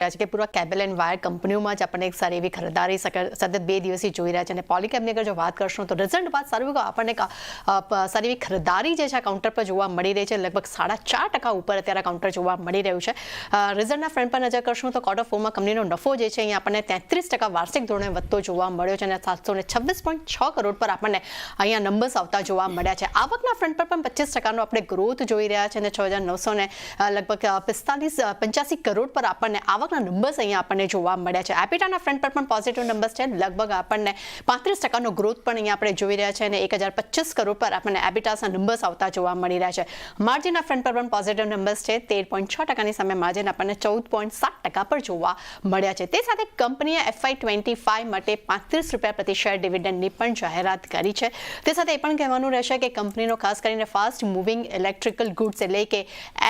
કે પૂરા cable and wire કંપનીઓમાં જ આપણને એક સારી એવી ખરીદારી સતત 2 દિવસથી જોઈ રહ્યા છે અને પોલીકેબની અગર જો વાત કરશું તો રિઝલ્ટ બાદ સારું આપણને સારી એવી ખરીદારી જે છે આ કાઉન્ટર પર જોવા મળી રહી છે. લગભગ 4.5% ઉપર અત્યારે કાઉન્ટર જોવા મળી રહ્યું છે. રિઝલ્ટના ફ્રન્ટ પર નજર કરશું તો ક્વાર્ટર ફોરમાં કંપનીનો નફો જે છે અહીંયા આપણને 33% વાર્ષિક ધોરણે વધતો જોવા મળ્યો છે અને 726.6 કરોડ પર આપણને અહીંયા નંબર્સ આવતા જોવા મળ્યા છે. આવકના ફ્રન્ટ પર પણ 25%નો આપણે ગ્રોથ જોઈ રહ્યા છે અને 6,900 લગભગ 85 કરોડ પર આપણને આવક નંબર્સ અહીંયા આપણને જોવા મળ્યા છે. એપિટાના ફ્રન્ટ પર પણ પોઝિટિવ નંબર્સ છે. લગભગ આપણને 35%નો ગ્રોથ પણ અહીંયા આપણે જોઈ રહ્યા છે અને 1,025 કરોડ પર આપણને એપિટાસના નંબર્સ આવતા જોવા મળી રહ્યા છે. માર્જિનના ફ્રન્ટ પર પણ પોઝિટિવ નંબર્સ છે. 13.6%ની સામે માર્જિન આપણને 14.7% પર જોવા મળ્યા છે. તે સાથે કંપનીએ FY25 માટે ₹35 પ્રતિ શેર ડિવિડન્ડની પણ જાહેરાત કરી છે. તે સાથે એ પણ કહેવાનું રહેશે કે કંપનીનો ખાસ કરીને ફાસ્ટ મૂવિંગ ઇલેક્ટ્રિકલ ગુડ્સ એટલે કે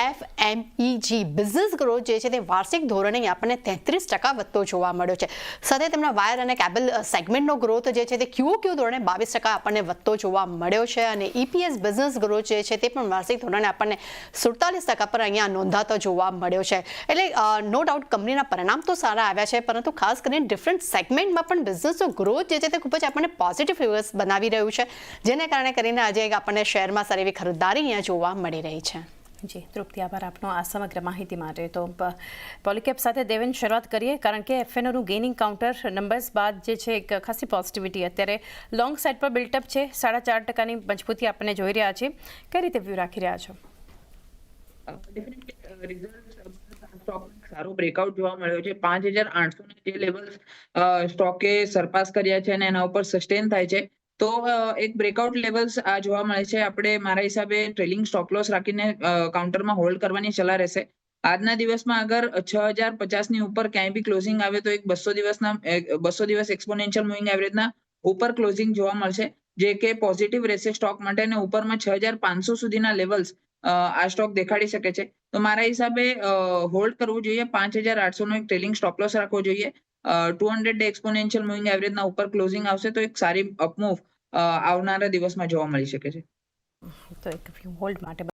FMEG બિઝનેસ ગ્રોથ જે છે તે વાર્ષિક ધોરણે આપણને 33% વધતો જોવા મળ્યો છે. સાથે તેમના વાયર અને કેબલ સેગમેન્ટનો ગ્રોથ જે છે તે QOQ ધોરણે 22% આપણને વધતો જોવા મળ્યો છે અને EPS બિઝનેસ ગ્રોથ જે છે તે પણ વાર્ષિક ધોરણે આપણને 47% પર અહીંયા નોંધાતો જોવા મળ્યો છે. એટલે નો ડાઉટ કંપનીના પરિણામ તો સારા આવ્યા છે, પરંતુ ખાસ કરીને ડિફરન્ટ સેગમેન્ટમાં પણ બિઝનેસનો ગ્રોથ જે છે તે ખૂબ જ આપણને પોઝિટિવ ફિગર્સ બનાવી રહ્યું છે, જેને કારણે કરીને આજે આપણને શેરમાં સારી એવી ખરીદારી અહીંયા જોવા મળી રહી છે. જી તૃપ્તિ, આભાર આપનો આ સમગ્ર માહિતી માટે. તો પોલીકેબ સાથે દેવેન શરૂઆત કરીએ, કારણ કે એફએનઓનું ગેઇનિંગ કાઉન્ટર નંબર્સ બાદ જે છે એક ખાસી પોઝિટિવિટી અત્યારે લોંગ સાઇડ પર બિલ્ટઅપ છે. 4.5%ની મજબૂતી આપણને જોઈ રહ્યા છે. કઈ રીતે વ્યૂ રાખી રહ્યા છો? સારો બ્રેકઆઉટ જોવા મળ્યો છે. 5,800 જે લેવલ્સ સ્ટોકે સરપાસ કર્યા છે અને એના ઉપર સસ્ટેન થાય છે, તો એક બ્રેકઆઉટ લેવલ્સ આ જોવા મળે છે. આપણે મારા હિસાબે ટ્રેલિંગ સ્ટોપ લોસ રાખીને કાઉન્ટરમાં હોલ્ડ કરવાની સલાહ રહેશે. આજના દિવસમાં અગર 6,050 ની ઉપર ક્યાંય બી ક્લોઝિંગ આવે તો એક 200 દિવસ એક્સપોનેન્શિયલ મૂવિંગ એવરેજના ઉપર ક્લોઝિંગ જોવા મળશે, જે કે પોઝિટિવ રહેશે સ્ટોક માટે અને ઉપરમાં 6,500 સુધીના લેવલ્સ આ સ્ટોક દેખાડી શકે છે. તો મારા હિસાબે હોલ્ડ કરવું જોઈએ. 5,800 નો એક ટ્રેલિંગ સ્ટોપ લોસ રાખવો જોઈએ. 200 ડે એક્સપોનેન્શિયલ મૂવિંગ એવરેજના ઉપર ક્લોઝિંગ આવશે તો એક સારી અપમૂવ આવનારા દિવસમાં જોવા મળી શકે છે. તો એક વ્યૂ હોલ્ડ માટે